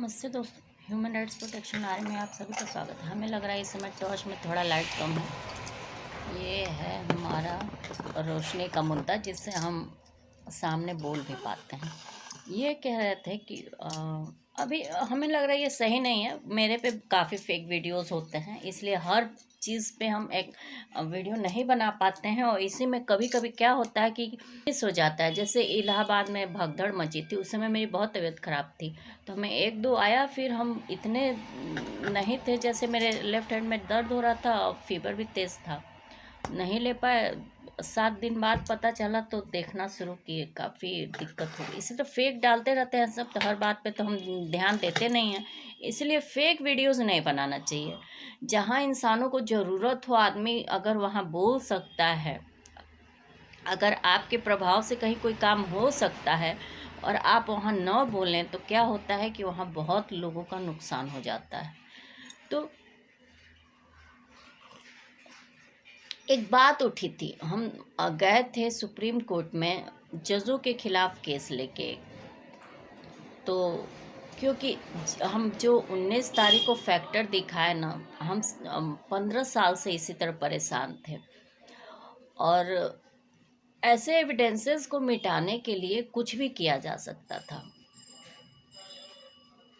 नमस्ते दोस्तों, human rights protection are में आप सभी का स्वागत है। हमें लग रहा है इस समय टॉर्च में थोड़ा लाइट कम है। ये है हमारा रोशनी का मुद्दा जिससे हम सामने बोल भी पाते हैं। ये कह रहे थे कि अभी हमें लग रहा है ये सही नहीं है। मेरे पे काफ़ी फेक वीडियोस होते हैं, इसलिए हर चीज़ पे हम एक वीडियो नहीं बना पाते हैं। और इसी में कभी कभी क्या होता है कि मिस हो जाता है। जैसे इलाहाबाद में भगदड़ मची थी, उस समय मेरी बहुत तबीयत ख़राब थी, तो हमें एक दो आया, फिर हम इतने नहीं थे। जैसे मेरे लेफ्ट हैंड में दर्द हो रहा था और फीवर भी तेज़ था, नहीं ले पाए। 7 दिन बाद पता चला तो देखना शुरू किए, काफ़ी दिक्कत हो गई। इसी तो फेक डालते रहते हैं सब, तो हर बात पे तो हम ध्यान देते नहीं हैं। इसलिए फेक वीडियोस नहीं बनाना चाहिए। जहाँ इंसानों को ज़रूरत हो, आदमी अगर वहाँ बोल सकता है, अगर आपके प्रभाव से कहीं कोई काम हो सकता है और आप वहाँ न बोलें, तो क्या होता है कि वहाँ बहुत लोगों का नुकसान हो जाता है। तो एक बात उठी थी, हम गए थे सुप्रीम कोर्ट में जजों के खिलाफ केस लेके। तो क्योंकि हम जो 19 तारीख को फैक्टर दिखाए ना, हम 15 साल से इसी तरह परेशान थे। और ऐसे एविडेंसेस को मिटाने के लिए कुछ भी किया जा सकता था,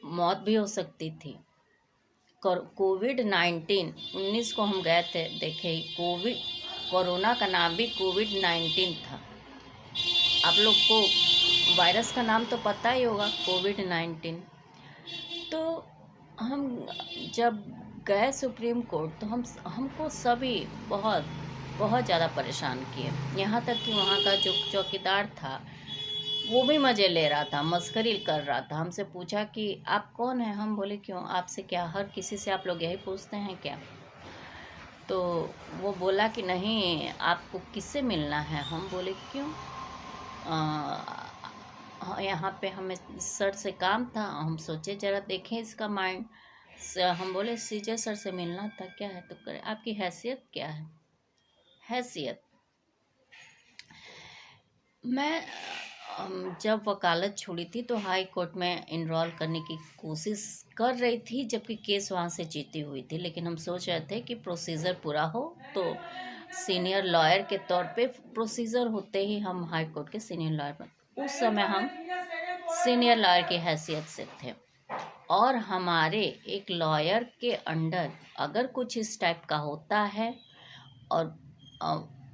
मौत भी हो सकती थी। कोविड-19 को हम गए थे, देखे ही कोरोना का नाम भी कोविड-19 था। आप लोग को वायरस का नाम तो पता ही होगा, कोविड-19। तो हम जब गए सुप्रीम कोर्ट, तो हमको सभी बहुत बहुत ज़्यादा परेशान किए। यहाँ तक कि वहाँ का जो चौकीदार था वो भी मज़े ले रहा था, मस्करी कर रहा था। हमसे पूछा कि आप कौन हैं? हम बोले क्यों, आपसे क्या, हर किसी से आप लोग यही पूछते हैं क्या? तो वो बोला कि नहीं, आपको किससे मिलना है? हम बोले क्यों? यहाँ पे हमें सर से काम था, हम सोचे ज़रा देखें इसका माइंड। हम बोले सीजे सर से मिलना था। क्या है? तो करे, आपकी हैसियत क्या है? हैसियत, मैं जब वकालत छोड़ी थी तो हाई कोर्ट में इनरोल करने की कोशिश कर रही थी, जबकि केस वहाँ से जीती हुई थी। लेकिन हम सोच रहे थे कि प्रोसीजर पूरा हो, तो सीनियर लॉयर के तौर पे प्रोसीजर होते ही हम हाई कोर्ट के सीनियर लॉयर बन। उस समय हम सीनियर लॉयर की हैसियत से थे, और हमारे एक लॉयर के अंडर अगर कुछ इस टाइप का होता है और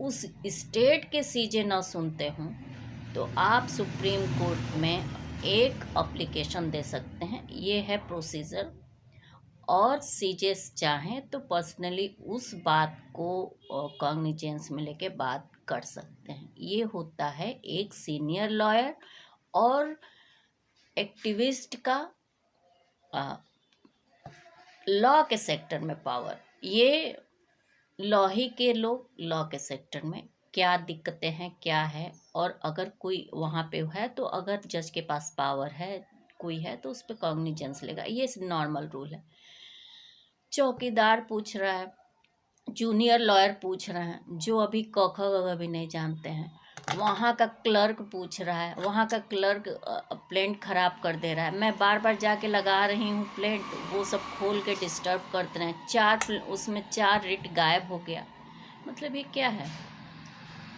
उस स्टेट के सीजे न सुनते हों, तो आप सुप्रीम कोर्ट में एक एप्लीकेशन दे सकते हैं। ये है प्रोसीजर। और सीजे चाहें तो पर्सनली उस बात को कॉग्निजेंस में लेके बात कर सकते हैं। ये होता है एक सीनियर लॉयर और एक्टिविस्ट का लॉ के सेक्टर में पावर। ये लॉ ही के लोग लॉ के सेक्टर में क्या दिक्कतें हैं, क्या है, और अगर कोई वहाँ पे है तो अगर जज के पास पावर है, कोई है, तो उस पर कॉग्निजेंस लेगा। ये नॉर्मल रूल है। चौकीदार पूछ रहा है, जूनियर लॉयर पूछ रहे हैं जो अभी क ख ग घ भी नहीं जानते हैं, वहाँ का क्लर्क पूछ रहा है, वहाँ का क्लर्क प्लेंट ख़राब कर दे रहा है। मैं बार बार जाके लगा रही हूँ प्लेंट, वो सब खोल के डिस्टर्ब करते रहे। उसमें 4 रिट गायब हो गया। मतलब ये क्या है?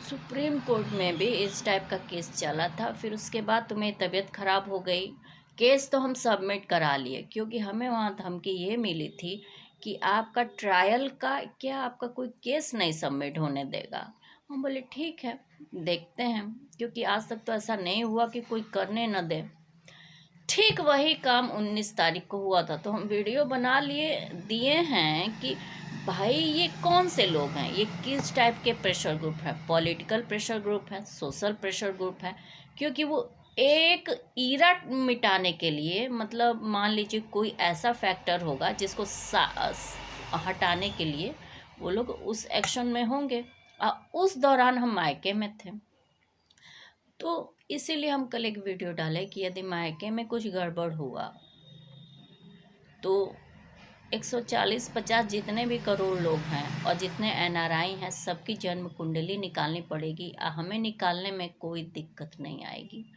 सुप्रीम कोर्ट में भी इस टाइप का केस चला था। फिर उसके बाद तो मेरी तबीयत ख़राब हो गई। केस तो हम सबमिट करा लिए, क्योंकि हमें वहाँ धमकी ये मिली थी कि आपका ट्रायल का क्या, आपका कोई केस नहीं सबमिट होने देगा। हम बोले ठीक है, देखते हैं, क्योंकि आज तक तो ऐसा नहीं हुआ कि कोई करने न दे। ठीक वही काम 19 तारीख को हुआ था, तो हम वीडियो बना लिए दिए हैं कि भाई ये कौन से लोग हैं, ये किस टाइप के प्रेशर ग्रुप है। पॉलिटिकल प्रेशर ग्रुप है, सोशल प्रेशर ग्रुप है, क्योंकि वो एक ईरा मिटाने के लिए, मतलब मान लीजिए कोई ऐसा फैक्टर होगा जिसको हटाने के लिए वो लोग उस एक्शन में होंगे। उस दौरान हम मायके में थे, तो इसीलिए हम कल एक वीडियो डाले कि यदि मायके में कुछ गड़बड़ हुआ तो 140-50 जितने भी करोड़ लोग हैं और जितने एनआरआई हैं, सबकी जन्म कुंडली निकालनी पड़ेगी। हमें निकालने में कोई दिक्कत नहीं आएगी,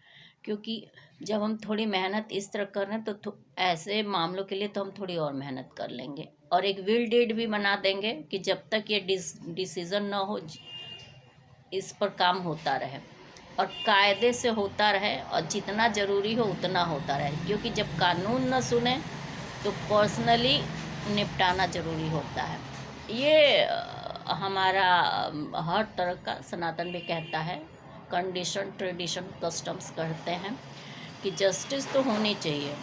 क्योंकि जब हम थोड़ी मेहनत इस तरह कर रहे हैं तो ऐसे मामलों के लिए तो हम थोड़ी और मेहनत कर लेंगे और एक विल डेट भी बना देंगे कि जब तक ये डिसीज़न ना हो इस पर काम होता रहे और कायदे से होता रहे और जितना ज़रूरी हो उतना होता रहे, क्योंकि जब कानून न सुने तो पर्सनली निपटाना ज़रूरी होता है। ये हमारा हर तरह का सनातन भी कहता है, कंडीशन ट्रेडिशन कस्टम्स कहते हैं कि जस्टिस तो होनी चाहिए।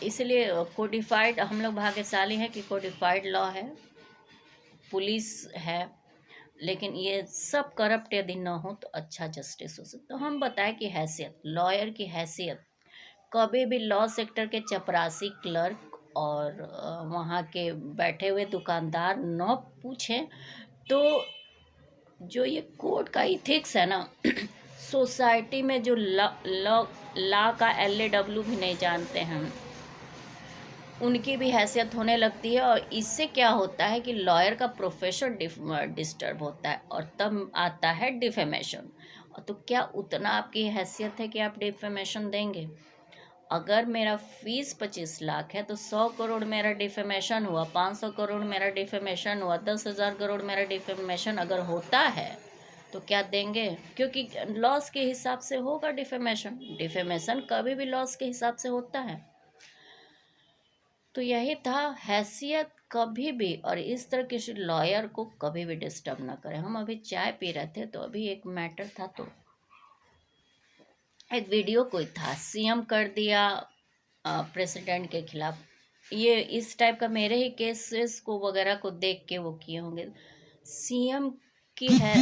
इसलिए कोडिफाइड हम लोग भाग्यशाली हैं कि कोडिफाइड लॉ है, पुलिस है, लेकिन ये सब करप्ट यदि न हो तो अच्छा जस्टिस हो सकता। तो हम बताएं कि हैसियत, लॉयर की हैसियत, कभी भी लॉ सेक्टर के चपरासी क्लर्क और वहाँ के बैठे हुए दुकानदार न पूछें तो जो ये कोर्ट का इथिक्स है ना सोसाइटी में जो लॉ का LAW भी नहीं जानते हैं उनकी भी हैसियत होने लगती है। और इससे क्या होता है कि लॉयर का प्रोफेशन डिस्टर्ब होता है और तब आता है डिफेमेशन। तो क्या उतना आपकी हैसियत है कि आप डिफेमेशन देंगे? अगर मेरा फीस 25 लाख है तो 100 करोड़ मेरा डिफेमेशन हुआ, 500 करोड़ मेरा डिफेमेशन हुआ, 10,000 करोड़ मेरा डिफेमेशन अगर होता है तो क्या देंगे? क्योंकि लॉस के हिसाब से होगा डिफेमेशन। डिफेमेशन कभी भी लॉस के हिसाब से होता है। तो यही था, हैसियत कभी भी और इस तरह किसी लॉयर को कभी भी डिस्टर्ब ना करें। हम अभी चाय पी रहे थे तो अभी एक मैटर था, तो एक वीडियो कोई था, CM कर दिया प्रेसिडेंट के खिलाफ। ये इस टाइप का मेरे ही केसेस को वगैरह को देख के वो किए होंगे। CM की है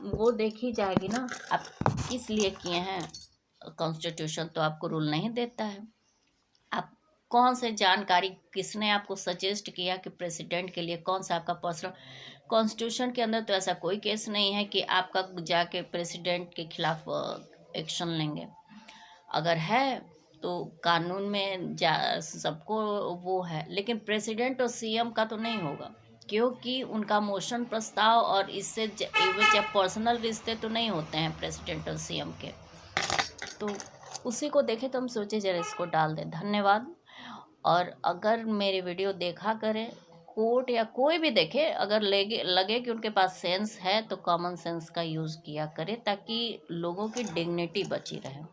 वो देखी जाएगी ना, आप किस लिए किए हैं। कॉन्स्टिट्यूशन तो आपको रूल नहीं देता है। आप कौन से जानकारी किसने आपको सजेस्ट किया कि प्रेसिडेंट के लिए कौन सा आपका पर्सनल, कॉन्स्टिट्यूशन के अंदर तो ऐसा कोई केस नहीं है कि आपका जाके प्रेसिडेंट के खिलाफ एक्शन लेंगे। अगर है तो कानून में सबको वो है, लेकिन प्रेसिडेंट और CM का तो नहीं होगा, क्योंकि उनका मोशन प्रस्ताव और इससे पर्सनल रिश्ते तो नहीं होते हैं प्रेसिडेंट और CM के। तो उसी को देखे तो हम सोचे जरा इसको डाल दें। धन्यवाद। और अगर मेरी वीडियो देखा करें, कोर्ट या कोई भी देखे, अगर लगे कि उनके पास सेंस है तो कॉमन सेंस का यूज़ किया करें ताकि लोगों की डिग्निटी बची रहे।